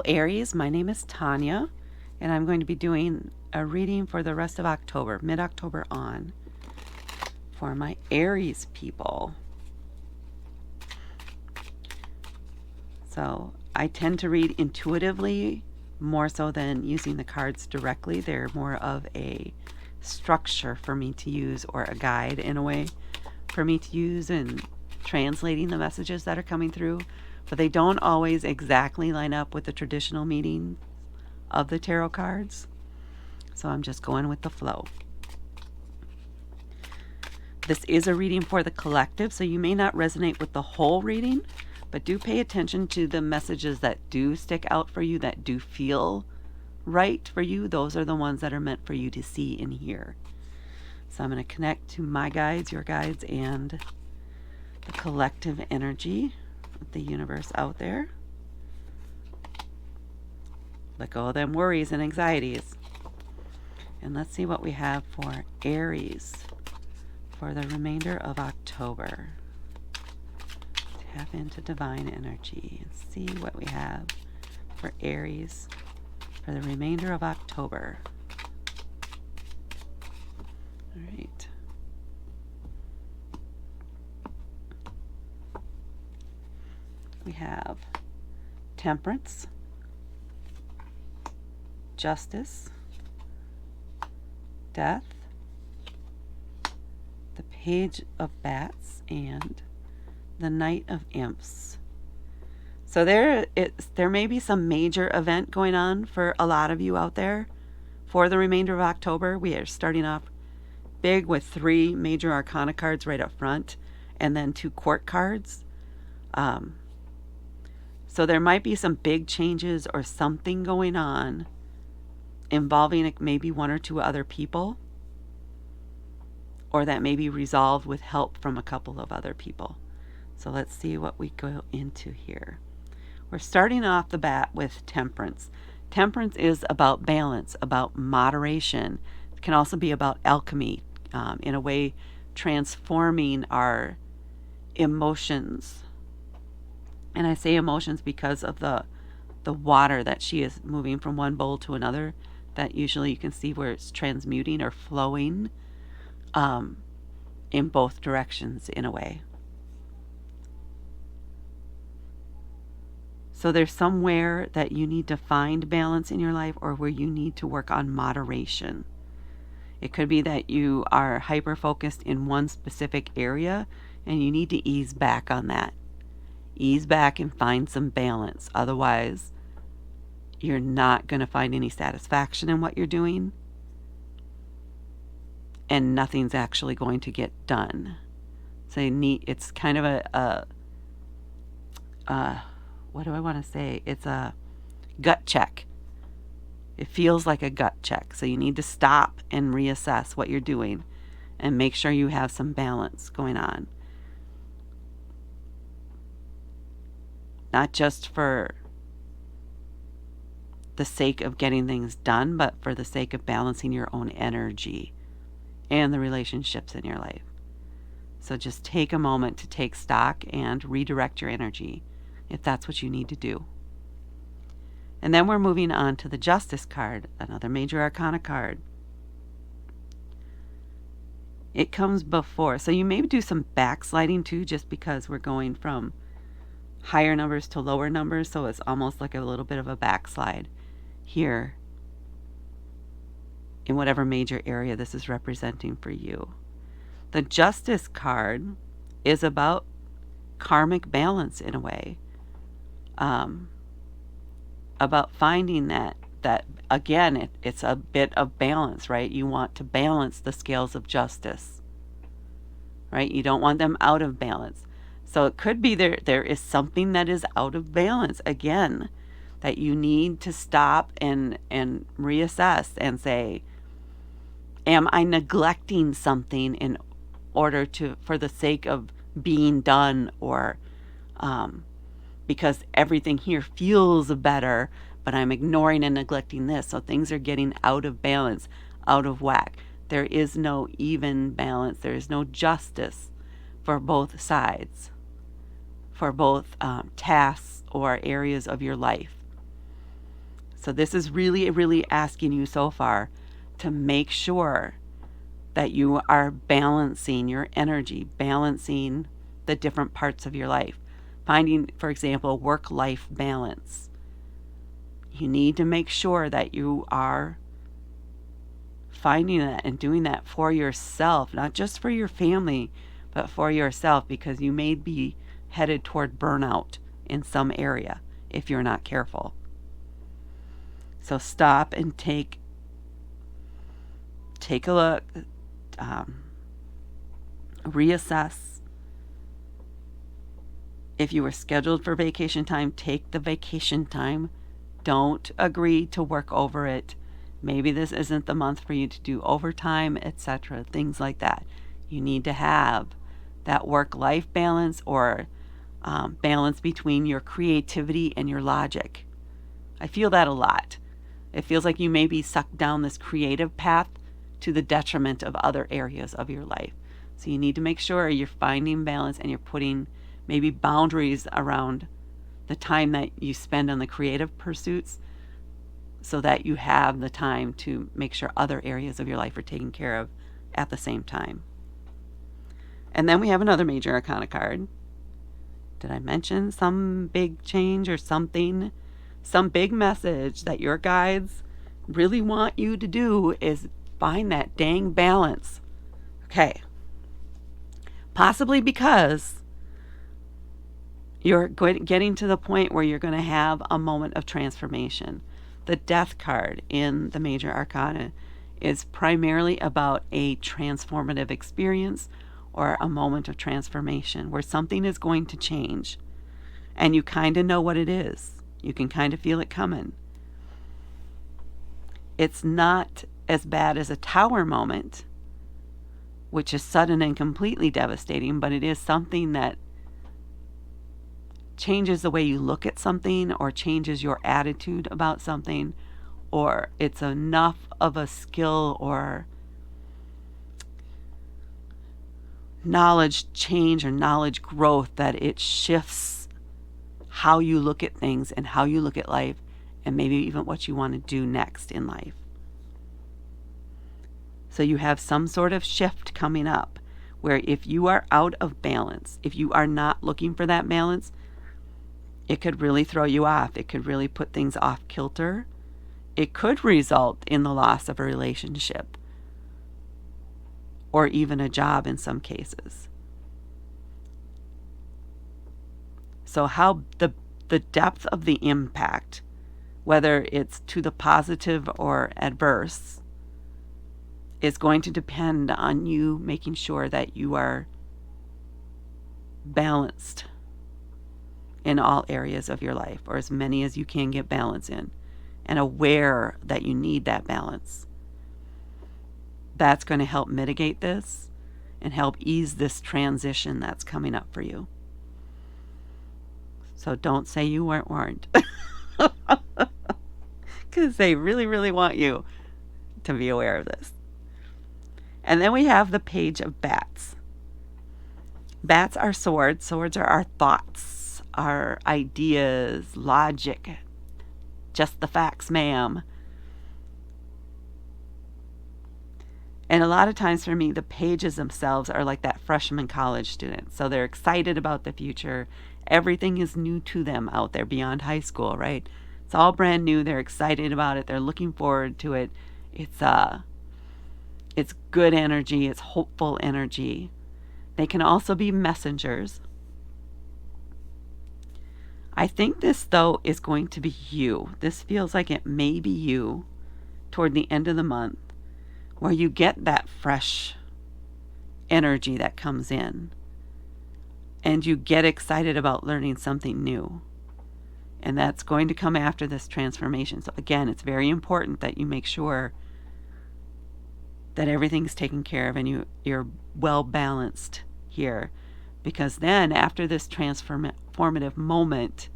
Aries, my name is Tanya, and I'm going to be doing a reading for the rest of October, mid-October on, for my Aries people. So I tend to read intuitively more so than using the cards directly. They're more of a structure for me to use, or a guide in a way for me to use in translating the messages that are coming through, but they don't always exactly line up with the traditional meaning of the tarot cards. So I'm just going with the flow. This is a reading for the collective, so you may not resonate with the whole reading, but do pay attention to the messages that do stick out for you, that do feel right for you. Those are the ones that are meant for you to see and hear. So I'm going to connect to my guides, your guides, and the collective energy of the universe out there. Let go of them worries and anxieties. And let's see what we have for Aries for the remainder of October. Tap into divine energy and see what we have for Aries for the remainder of October. All right. We have Temperance, Justice, Death, the Page of Bats, and the Knight of Imps. So there may be some major event going on for a lot of you out there for the remainder of October. We are starting off big with 3 major arcana cards right up front, and then 2 court cards. So there might be some big changes or something going on involving maybe 1 or 2 other people, or that may be resolved with help from a couple of other people. So let's see what we go into here. We're starting off the bat with Temperance. Temperance is about balance, about moderation. It can also be about alchemy, in a way transforming our emotions. And I say emotions because of the water that she is moving from one bowl to another. That usually you can see where it's transmuting or flowing in both directions in a way. So there's somewhere that you need to find balance in your life, or where you need to work on moderation. It could be that you are hyper-focused in one specific area and you need to ease back on that. Ease back and find some balance. Otherwise, you're not going to find any satisfaction in what you're doing, and nothing's actually going to get done. So it's kind of what do I want to say? It's a gut check. It feels like a gut check. So you need to stop and reassess what you're doing and make sure you have some balance going on. Not just for the sake of getting things done, but for the sake of balancing your own energy and the relationships in your life. So just take a moment to take stock and redirect your energy if that's what you need to do. And then we're moving on to the Justice card, another major arcana card. It comes before, so you may do some backsliding too, just because we're going from higher numbers to lower numbers, so it's almost like a little bit of a backslide here in whatever major area this is representing for you. The Justice card is about karmic balance in a way, about finding that again, it's a bit of balance, right? You want to balance the scales of justice, right? You don't want them out of balance. So it could be there is something that is out of balance again, that you need to stop and reassess and say, am I neglecting something in order for the sake of being done, or because everything here feels better, but I'm ignoring and neglecting this, so things are getting out of balance, out of whack. There is no even balance. There is no justice for both sides, for both tasks or areas of your life. So this is really, really asking you so far to make sure that you are balancing your energy, balancing the different parts of your life. Finding, for example, work-life balance. You need to make sure that you are finding that and doing that for yourself, not just for your family, but for yourself, because you may be headed toward burnout in some area if you're not careful. So stop and take a look, reassess. If you were scheduled for vacation time, take the vacation time. Don't agree to work over it. Maybe this isn't the month for you to do overtime, etc., things like that. You need to have that work-life balance, or balance between your creativity and your logic. I feel that a lot. It feels like you may be sucked down this creative path to the detriment of other areas of your life. So you need to make sure you're finding balance and you're putting maybe boundaries around the time that you spend on the creative pursuits, so that you have the time to make sure other areas of your life are taken care of at the same time. And then we have another major arcana card. Did I mention some big change or something? Some big message that your guides really want you to do is find that dang balance. Okay. Possibly because you're getting to the point where you're going to have a moment of transformation. The Death card in the major arcana is primarily about a transformative experience or a moment of transformation where something is going to change and you kind of know what it is. You can kind of feel it coming. It's not as bad as a Tower moment, which is sudden and completely devastating, but it is something that changes the way you look at something or changes your attitude about something, or it's enough of a skill or knowledge change or knowledge growth that it shifts how you look at things and how you look at life, and maybe even what you want to do next in life. So you have some sort of shift coming up where if you are out of balance, if you are not looking for that balance, it could really throw you off. It could really put things off kilter. It could result in the loss of a relationship or even a job in some cases. So how the depth of the impact, whether it's to the positive or adverse, is going to depend on you making sure that you are balanced in all areas of your life, or as many as you can get balance in, and aware that you need that balance. That's going to help mitigate this and help ease this transition that's coming up for you. So don't say you weren't warned. Because they really, really want you to be aware of this. And then we have the Page of Bats. Bats are swords. Swords are our thoughts, our ideas, logic. Just the facts, ma'am. And a lot of times for me, the pages themselves are like that freshman college student. So they're excited about the future. Everything is new to them out there beyond high school, right? It's all brand new. They're excited about it. They're looking forward to it. It's good energy. It's hopeful energy. They can also be messengers. I think this, though, is going to be you. This feels like it may be you toward the end of the month, where you get that fresh energy that comes in and you get excited about learning something new. And that's going to come after this transformation. So again, it's very important that you make sure that everything's taken care of and you're well balanced here. Because then after this transformative moment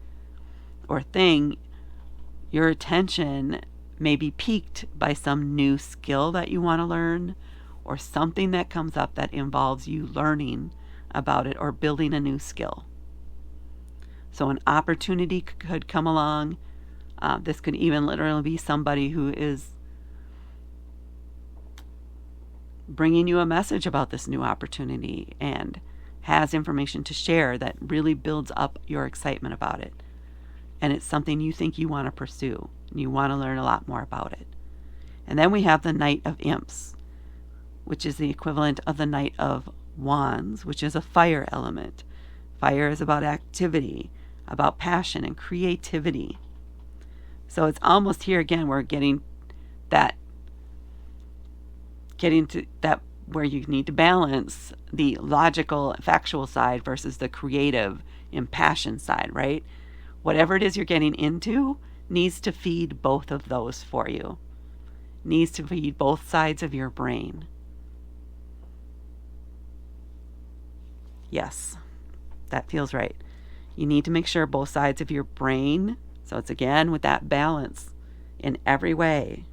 or thing, your attention may be piqued by some new skill that you want to learn, or something that comes up that involves you learning about it or building a new skill. So an opportunity could come along, This could even literally be somebody who is bringing you a message about this new opportunity and has information to share that really builds up your excitement about it. And it's something you think you want to pursue. You want to learn a lot more about it. And then we have the Knight of Imps, which is the equivalent of the Knight of Wands, which is a fire element. Fire is about activity, about passion and creativity. So it's almost here again, we're getting to that where you need to balance the logical, factual side versus the creative, impassioned side, right? Whatever it is you're getting into needs to feed both of those for you. Needs to feed both sides of your brain. Yes, that feels right. You need to make sure both sides of your brain, so it's again with that balance in every way.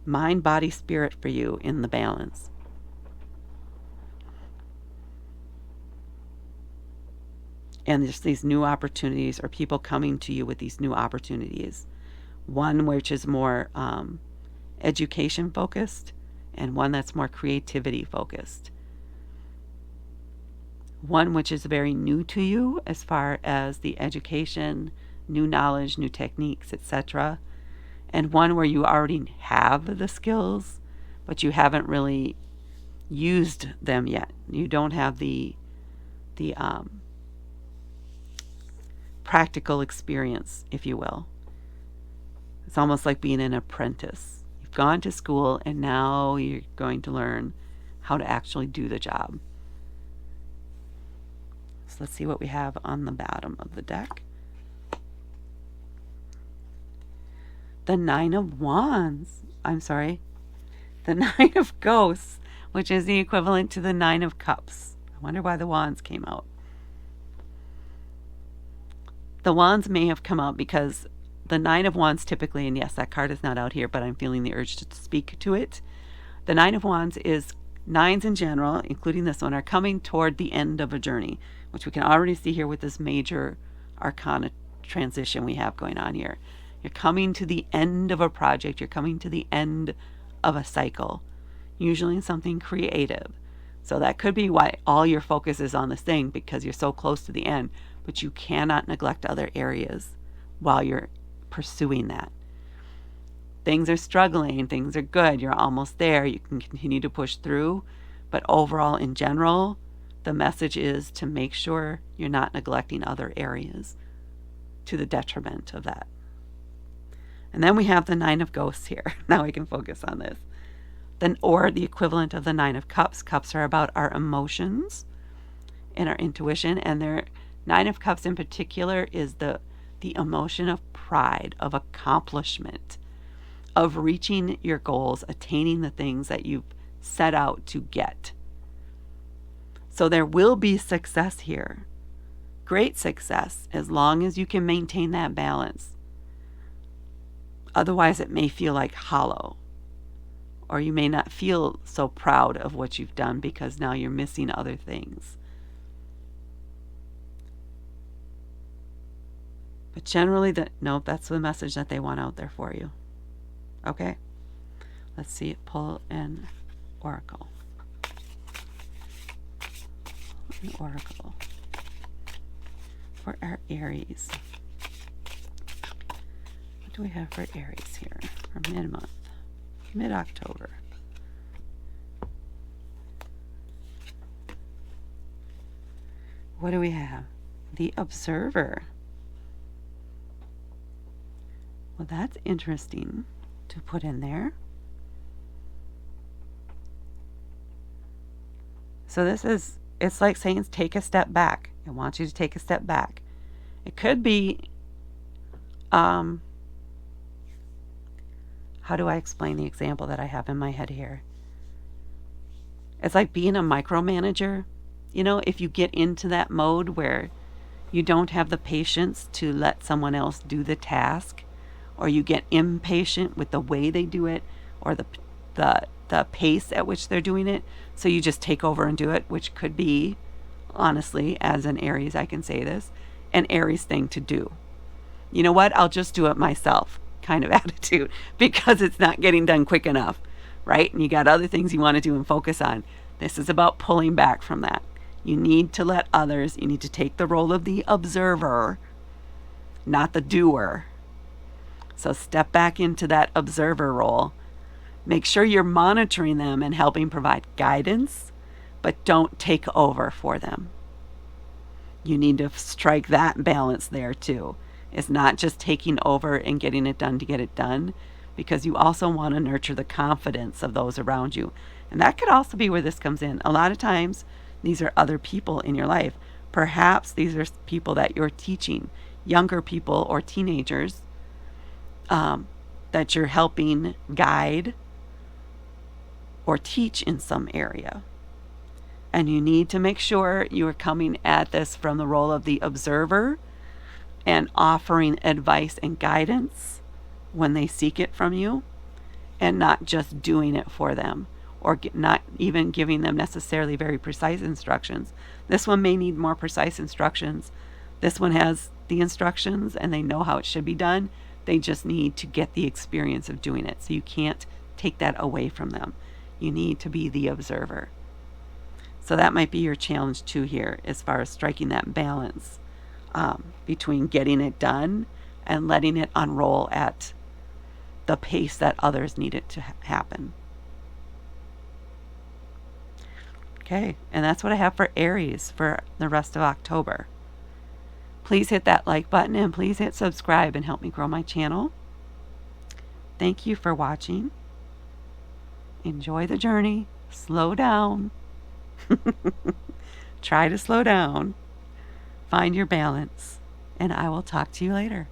Mind, body, spirit for you in the balance. And just these new opportunities, or people coming to you with these new opportunities. One which is more education focused, and one that's more creativity focused. One which is very new to you as far as the education, new knowledge, new techniques, etc. And one where you already have the skills, but you haven't really used them yet. You don't have the practical experience, if you will. It's almost like being an apprentice. You've gone to school and now you're going to learn how to actually do the job. So let's see what we have on the bottom of the deck. The Nine of Wands. The Nine of Ghosts, which is the equivalent to the Nine of Cups. I wonder why the Wands came out. The Wands may have come out because the Nine of Wands typically, and yes, that card is not out here, but I'm feeling the urge to speak to it. The Nine of Wands is nines in general, including this one, are coming toward the end of a journey, which we can already see here with this major arcana transition we have going on here. You're coming to the end of a project. You're coming to the end of a cycle, usually in something creative. So that could be why all your focus is on this thing, because you're so close to the end, but you cannot neglect other areas while you're pursuing that. Things are struggling, things are good, you're almost there, you can continue to push through, but overall, in general, the message is to make sure you're not neglecting other areas to the detriment of that. And then we have the Nine of Ghosts here. Now we can focus on this. Then, or the equivalent of the Nine of Cups. Cups are about our emotions and our intuition, and their Nine of Cups in particular is the emotion of pride, of accomplishment, of reaching your goals, attaining the things that you've set out to get. So there will be success here. Great success, as long as you can maintain that balance. Otherwise, it may feel like hollow, or you may not feel so proud of what you've done because now you're missing other things. But generally, that's the message that they want out there for you. Okay? Let's see, pull an oracle. An oracle for our Aries. What do we have for Aries here for mid-month? Mid-October. What do we have? The Observer. Well, that's interesting to put in there. So it's like saying take a step back. It wants you to take a step back. It could be, how do I explain the example that I have in my head here? It's like being a micromanager. You know, if you get into that mode where you don't have the patience to let someone else do the task, or you get impatient with the way they do it, or the pace at which they're doing it, so you just take over and do it, which could be, honestly, as an Aries, I can say this, an Aries thing to do. you know what, I'll just do it myself kind of attitude because it's not getting done quick enough, right? And you got other things you want to do and focus on. This is about pulling back from that. You need to let others, you need to take the role of the observer, not the doer. So step back into that observer role. Make sure you're monitoring them and helping provide guidance, but don't take over for them. You need to strike that balance there too. It's not just taking over and getting it done to get it done, because you also want to nurture the confidence of those around you. And that could also be where this comes in. A lot of times, these are other people in your life. Perhaps these are people that you're teaching, younger people or teenagers that you're helping guide or teach in some area. And you need to make sure you are coming at this from the role of the observer and offering advice and guidance when they seek it from you, and not just doing it for them, or not even giving them necessarily very precise instructions. This one may need more precise instructions. This one has the instructions and they know how it should be done. They just need to get the experience of doing it. So you can't take that away from them. You need to be the observer. So that might be your challenge too here, as far as striking that balance between getting it done and letting it unroll at the pace that others need it to happen. Okay, and that's what I have for Aries for the rest of October. Please hit that like button and please hit subscribe and help me grow my channel. Thank you for watching. Enjoy the journey. Slow down. Try to slow down. Find your balance. And I will talk to you later.